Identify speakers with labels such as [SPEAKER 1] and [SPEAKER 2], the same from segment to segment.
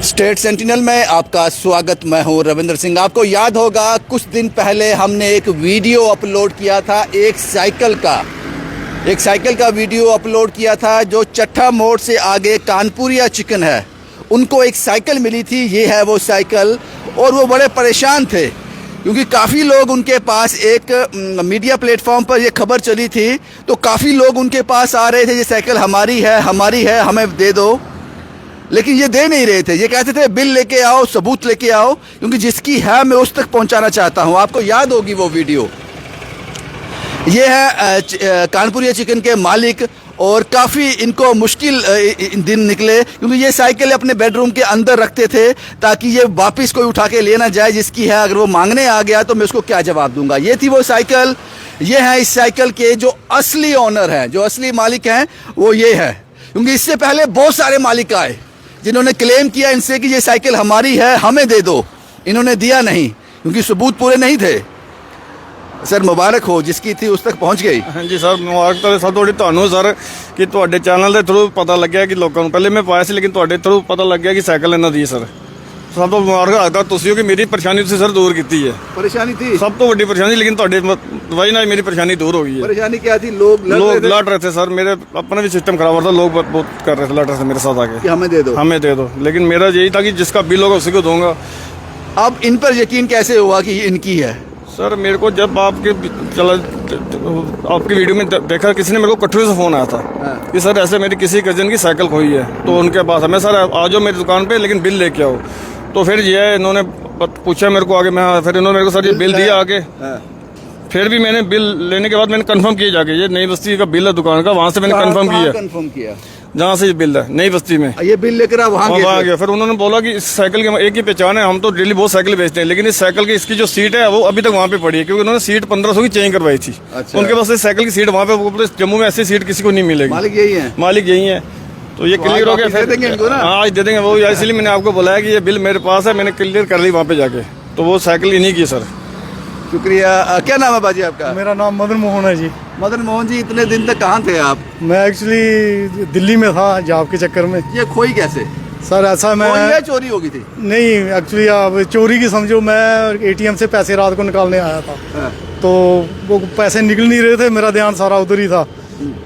[SPEAKER 1] State sentinel में आपका स्वागत। मैं हूं रविंद्र सिंह। आपको याद होगा कुछ दिन पहले हमने एक वीडियो अपलोड किया था, एक साइकिल का वीडियो अपलोड किया था। जो चट्टा मोड़ से आगे कानपुरिया चिकन है, उनको एक साइकिल मिली थी। ये है वो साइकिल। और वो बड़े परेशान थे क्योंकि काफ़ी लोग उनके पास, एक मीडिया प्लेटफॉर्म पर ये खबर चली थी तो काफ़ी लोग उनके पास आ रहे थे, ये साइकिल हमारी है, हमें दे दो। लेकिन ये दे नहीं रहे थे। ये कहते थे बिल लेके आओ, सबूत लेके आओ, क्योंकि जिसकी है मैं उस तक पहुंचाना चाहता हूं। आपको याद होगी वो वीडियो। ये है कानपुरिया चिकन के मालिक, और काफ़ी इनको मुश्किल दिन निकले क्योंकि ये साइकिल अपने बेडरूम के अंदर रखते थे ताकि ये वापस कोई उठा के ले ना जाए जिसकी है। अगर वो मांगने आ गया तो मैं उसको क्या जवाब दूंगा। ये थी वो साइकिल। ये है इस साइकिल के जो असली ऑनर हैं, जो असली मालिक हैं, वो ये है। क्योंकि इससे पहले बहुत सारे मालिक आए जिन्होंने क्लेम किया इनसे कि ये साइकिल हमारी है, हमें दे दो। इन्होंने दिया नहीं क्योंकि सबूत पूरे नहीं थे। सर मुबारक हो, जिसकी थी उस तक पहुंच गई।
[SPEAKER 2] हाँ जी सर, मुबारक तो सब थोड़ी ਤੁਹਾਨੂੰ सर कि ਤੁਹਾਡੇ ਚੈਨਲ ਦੇ ਥਰੂ ਪਤਾ ਲੱਗਿਆ ਕਿ ਲੋਕਾਂ ਨੂੰ, ਪਹਿਲੇ ਮੈਂ ਪਾਇਆ ਸੀ ਲੇਕਿਨ ਤੁਹਾਡੇ ਥਰੂ ਪਤਾ ਲੱਗਿਆ ਕਿ ਸਾਈਕਲ ਇਹਨਾਂ ਦੀ ਸਰ। ਸਭ ਤੋਂ ਮੁਬਾਰਕ ਆਦਾ ਤੁਸੀਂ ਹੋ ਕਿ ਮੇਰੀ ਪਰੇਸ਼ਾਨੀ ਤੁਸੀਂ ਸਰ ਦੂਰ ਕੀਤੀ ਹੈ।
[SPEAKER 1] परेशानी थी,
[SPEAKER 2] ਸਭ ਤੋਂ ਵੱਡੀ ਪਰੇਸ਼ਾਨੀ, लेकिन ਤੁਹਾਡੇ ਵਜ੍ਹਾ ਨਾਲ ਮੇਰੀ ਪਰੇਸ਼ਾਨੀ दूर हो गई है।
[SPEAKER 1] परेशानी क्या थी? लोग
[SPEAKER 2] लड़ रहे थे सर, मेरे अपना भी सिस्टम खराब हो रहा था। लोग बहुत कर रहे थे, लड़ रहे थे मेरे साथ आके
[SPEAKER 1] कि हमें दे दो,
[SPEAKER 2] हमें दे दो। लेकिन मेरा यही था कि जिसका बिल होगा उसी को दूंगा।
[SPEAKER 1] अब इन पर यकीन कैसे हुआ कि इनकी है?
[SPEAKER 2] सर मेरे को जब आपकी वीडियो में देखा, किसी ने मेरे को कठुआ से फ़ोन आया था कि सर ऐसे मेरी किसी कजन की साइकिल खोई है, तो उनके पास मैं सर आ जाओ मेरी दुकान पे, लेकिन बिल लेके आओ। तो फिर ये इन्होंने पूछा मेरे को आगे, मैं फिर इन्होंने मेरे को सर ये बिल दिया आगे। फिर भी मैंने बिल लेने के बाद मैंने कंफर्म किया जाके, ये नई बस्ती का बिल है दुकान का, वहाँ से मैंने कंफर्म किया जहाँ से ये बिल है नई बस्ती में।
[SPEAKER 1] ये बिल लेकर वहाँ
[SPEAKER 2] गया। फिर उन्होंने बोला कि इस साइकिल की एक ही पहचान है, हम तो डेली बहुत साइकिल बेचते हैं, लेकिन इस साइकिल की इसकी जो सीट है वो अभी तक वहाँ पे पड़ी है, क्योंकि उन्होंने सीट 1500 की चेंज करवाई थी। अच्छा। उनके पास साइकिल की सीट वहाँ पे, जम्मू में ऐसी सीट किसी को नहीं मिलेगी। मालिक यही है। तो ये क्लियर हो गया। फिर देंगे इनको ना? हाँ आज दे देंगे वो, इसलिए मैंने आपको बुलाया कि ये बिल मेरे पास है, मैंने क्लियर कर ली वहाँ पे जाके। तो वो साइकिल इन्हीं की सर।
[SPEAKER 1] शुक्रिया। क्या नाम है बाजी आपका?
[SPEAKER 3] मेरा नाम मदन मोहन है जी।
[SPEAKER 1] मदन मोहन जी, इतने दिन तक कहाँ थे आप?
[SPEAKER 3] मैं एक्चुअली दिल्ली में था जॉब के चक्कर में।
[SPEAKER 1] ये खोई कैसे?
[SPEAKER 3] सर ऐसा मैं
[SPEAKER 1] चोरी हो गई थी? नहीं,
[SPEAKER 3] एक्चुअली आप चोरी की समझो, मैं एटीएम से पैसे रात को निकालने आया था। तो वो पैसे निकल नहीं रहे थे, मेरा ध्यान सारा उधर ही था।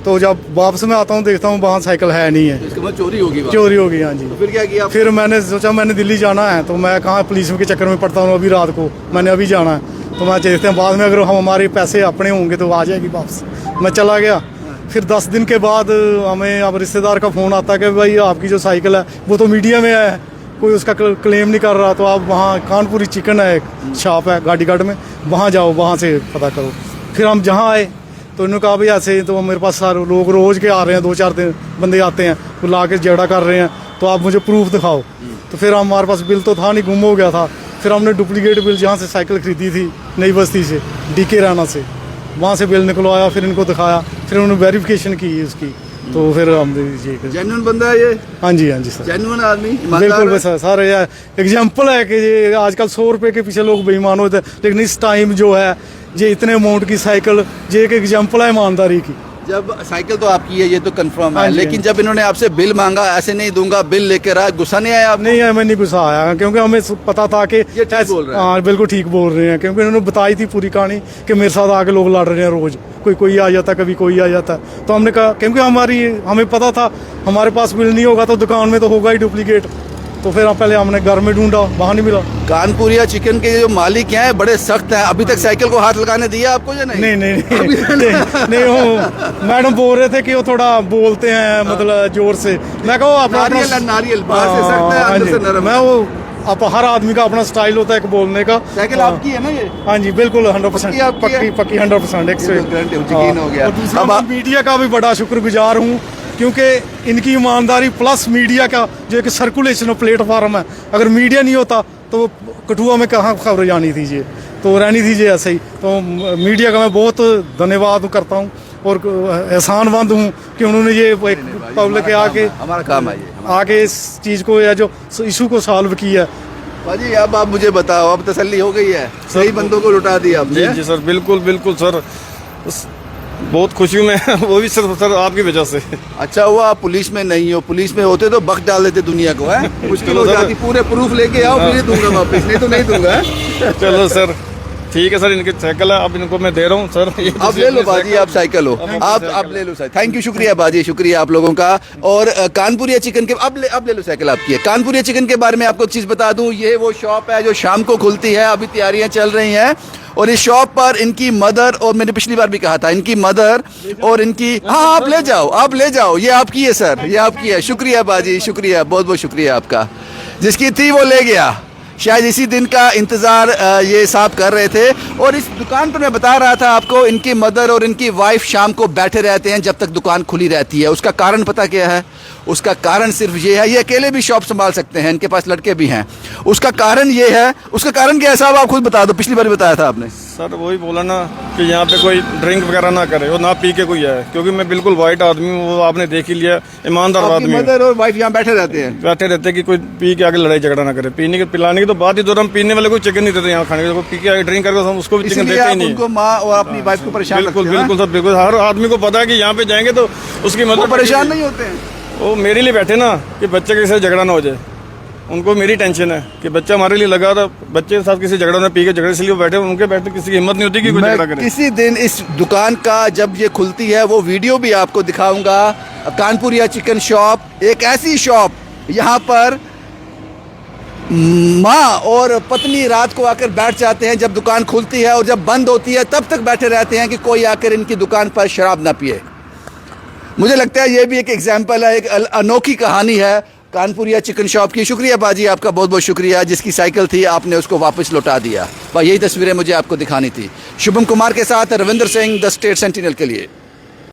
[SPEAKER 3] तो जब वापस में आता हूँ देखता हूँ वहाँ साइकिल है नहीं है।
[SPEAKER 1] इसके बाद चोरी होगी?
[SPEAKER 3] चोरी होगी, हाँ जी।
[SPEAKER 1] तो फिर क्या किया?
[SPEAKER 3] फिर मैंने सोचा मैंने दिल्ली जाना है, तो मैं कहाँ पुलिस के चक्कर में पड़ता हूँ अभी रात को, मैंने अभी जाना है। तो मैं देखते हैं बाद में अगर हमारे पैसे अपने होंगे तो आ जाएगी वापस। मैं चला गया। फिर 10 दिन के बाद हमें अब रिश्तेदार का फ़ोन आता है कि भाई आपकी जो साइकिल है वो तो मीडिया में है, कोई उसका क्लेम नहीं कर रहा, तो आप वहाँ कानपुरी चिकन है, एक शॉप है गाड़ीगढ़ में, वहाँ जाओ, वहाँ से पता करो। फिर हम जहाँ आए तो उन्होंने कहा भाई ऐसे, तो मेरे पास सारे लोग रोज़ के आ रहे हैं, 2-4 दिन बंदे आते हैं, वो ला के झगड़ा कर रहे हैं, तो आप मुझे प्रूफ दिखाओ। तो फिर हमारे पास बिल तो था नहीं, गुम हो गया था। फिर हमने डुप्लीकेट बिल जहाँ से साइकिल खरीदी थी नई बस्ती से, डीके राना से, वहाँ से बिल निकलवाया, फिर इनको दिखाया, फिर उन्होंने वेरिफिकेशन की उसकी। तो फिर हम
[SPEAKER 1] जेन्युइन बंदा है ये? हाँ जी
[SPEAKER 3] सर,
[SPEAKER 1] जेन्युइन आदमी
[SPEAKER 3] बिल्कुल सर। एग्जाम्पल है कि आजकल 100 रुपये के पीछे लोग बेईमान होते हैं, लेकिन इस टाइम जो है ये इतने अमाउंट की साइकिल, ये एक एग्जाम्पल है ईमानदारी की।
[SPEAKER 1] जब साइकिल तो आपकी है, ये तो कंफर्म है, लेकिन जब इन्होंने आपसे बिल मांगा, ऐसे नहीं दूंगा बिल लेकर आया, गुस्सा नहीं आया?
[SPEAKER 3] नहीं, हमें नहीं गुस्सा आया, क्योंकि हमें पता था कि
[SPEAKER 1] ये ठीक बोल रहे हैं।
[SPEAKER 3] हाँ बिल्कुल ठीक बोल रहे हैं, क्योंकि उन्होंने बताई थी पूरी कहानी कि मेरे साथ आके लोग लड़ रहे हैं रोज, कोई आ जाता, कभी कोई आ जाता। तो हमने कहा, क्योंकि हमें पता था हमारे पास बिल नहीं होगा तो दुकान में तो होगा ही डुप्लीकेट। तो फिर पहले हमने घर में ढूंढा, वहाँ नहीं मिला।
[SPEAKER 1] कानपुरिया चिकन के जो मालिक हैं बड़े सख्त हैं। अभी तक साइकिल को हाथ लगाने दिया आपको या नहीं?
[SPEAKER 3] नहीं वो मैडम बोल रहे थे कि वो थोड़ा बोलते हैं, मतलब जोर से। मैं कहो
[SPEAKER 1] नारियल बाहर से सख्त है, अंदर से नरम।
[SPEAKER 3] मैं वो आप हर आदमी का अपना स्टाइल होता है एक बोलने का।
[SPEAKER 1] साइकिल आपकी है ना ये? हाँ
[SPEAKER 3] जी बिल्कुल 100% पक्की 100%।
[SPEAKER 1] हो गया।
[SPEAKER 3] अब मीडिया का भी बड़ा शुक्रगुजार हूँ, क्योंकि इनकी ईमानदारी प्लस मीडिया का जो एक सर्कुलेशन प्लेटफार्म है, अगर मीडिया नहीं होता तो कठुआ में कहाँ खबर जानी थी ये, तो रहनी थी ये ऐसे ही। तो मीडिया का मैं बहुत धन्यवाद करता हूँ और एहसानमंद हूँ कि उन्होंने ये एक पब्लिक के आके,
[SPEAKER 1] हमारा काम है ये,
[SPEAKER 3] आके इस चीज़ को या जो इशू को सॉल्व किया।
[SPEAKER 1] भाजी अब आप मुझे बताओ, अब तसल्ली हो गई है? सही बंदों को लुटा दिया आपने?
[SPEAKER 2] जी सर, बिल्कुल सर। बहुत खुशी हूँ मैं वो भी सिर्फ सर आपकी वजह से।
[SPEAKER 1] अच्छा हुआ आप पुलिस में नहीं हो, पुलिस में होते तो बख्त डाल देते दुनिया को, है मुश्किल
[SPEAKER 2] चलो
[SPEAKER 1] हो
[SPEAKER 2] सर।
[SPEAKER 1] जाती। पूरे प्रूफ लेके आओ फिर दूंगा वापस, नहीं तो नहीं दूंगा, है?
[SPEAKER 2] चलो सर ठीक है सर, इनकी साइकिल है, अब इनको मैं दे रहा हूँ सर। ये
[SPEAKER 1] आप ले लो बाजी, आप साइकिल हो, आप ले लो सर। थैंक यू, शुक्रिया बाजी, शुक्रिया आप लोगों का। और कानपुरिया चिकन के अब ले लो साइकिल आपकी है। कानपुरिया चिकन के बारे में आपको चीज़ बता दूं, ये वो शॉप है जो शाम को खुलती है, अभी तैयारियां चल रही हैं। और इस शॉप पर इनकी मदर, और मैंने पिछली बार भी कहा था, इनकी मदर और इनकी, हाँ आप ले जाओ, आप ले जाओ, ये आपकी है सर, ये आपकी है। शुक्रिया बाजी, शुक्रिया, बहुत बहुत शुक्रिया आपका। जिसकी थी वो ले गया, शायद इसी दिन का इंतज़ार ये साहब कर रहे थे। और इस दुकान पर मैं बता रहा था आपको, इनकी मदर और इनकी वाइफ शाम को बैठे रहते हैं जब तक दुकान खुली रहती है। उसका कारण पता क्या है? उसका कारण सिर्फ ये है, ये अकेले भी शॉप संभाल सकते हैं, इनके पास लड़के भी हैं। उसका कारण ये है, उसका कारण क्या है साहब, आप खुद बता दो, पिछली बार बताया था आपने।
[SPEAKER 2] सर वही बोला ना कि यहाँ पे कोई ड्रिंक वगैरह ना करे और ना पी के कोई आए, क्योंकि मैं बिल्कुल वाइट आदमी हूँ, वो आपने देख ही लिया, ईमानदार आदमी हूँ।
[SPEAKER 1] मदर और वाइफ यहाँ बैठे रहते हैं,
[SPEAKER 2] बैठे रहते कि कोई पी के आगे लड़ाई झगड़ा ना करे। पीने के पिलाने की तो बात ही दूर, हम पीने वाले को चिकन नहीं देते यहाँ खाने को, पी के आगे ड्रिंक करके हम उसको भी चिकन
[SPEAKER 1] इसलिए
[SPEAKER 2] देते ही
[SPEAKER 1] आप
[SPEAKER 2] नहीं।
[SPEAKER 1] उनको माँ और अपनी वाइफ को परेशान
[SPEAKER 2] बिल्कुल
[SPEAKER 1] रखते हो,
[SPEAKER 2] बिल्कुल सर, बिल्कुल हर आदमी को पता है कि यहाँ पे जाएंगे तो उसकी
[SPEAKER 1] वो
[SPEAKER 2] मदद
[SPEAKER 1] परेशान नहीं होते हैं।
[SPEAKER 2] वो मेरे लिए बैठे ना कि बच्चे के साथ झगड़ा ना हो जाए, उनको मेरी टेंशन है कि बच्चा हमारे लिए लगा था, बच्चे के साथ किसी झगड़ा ना, पी के झगड़े, इसलिए वो बैठे, उनके बैठे किसी की हिम्मत नहीं होती कि कोई झगड़ा
[SPEAKER 1] मैं
[SPEAKER 2] करे।
[SPEAKER 1] किसी दिन इस दुकान का जब ये खुलती है वो वीडियो भी आपको दिखाऊंगा। कानपुरिया चिकन शॉप, एक ऐसी शॉप यहाँ पर माँ और पत्नी रात को आकर बैठ जाते हैं जब दुकान खुलती है, और जब बंद होती है तब तक बैठे रहते हैं कि कोई आकर इनकी दुकान पर शराब ना पिए। मुझे लगता है ये भी एक एग्जाम्पल है, एक अनोखी कहानी है कानपुरिया चिकन शॉप की। शुक्रिया बाजी, आपका बहुत बहुत शुक्रिया। जिसकी साइकिल थी आपने उसको वापस लौटा दिया। यही तस्वीरें मुझे आपको दिखानी थी। शुभम कुमार के साथ Ravindra Singh, the state sentinel के लिए।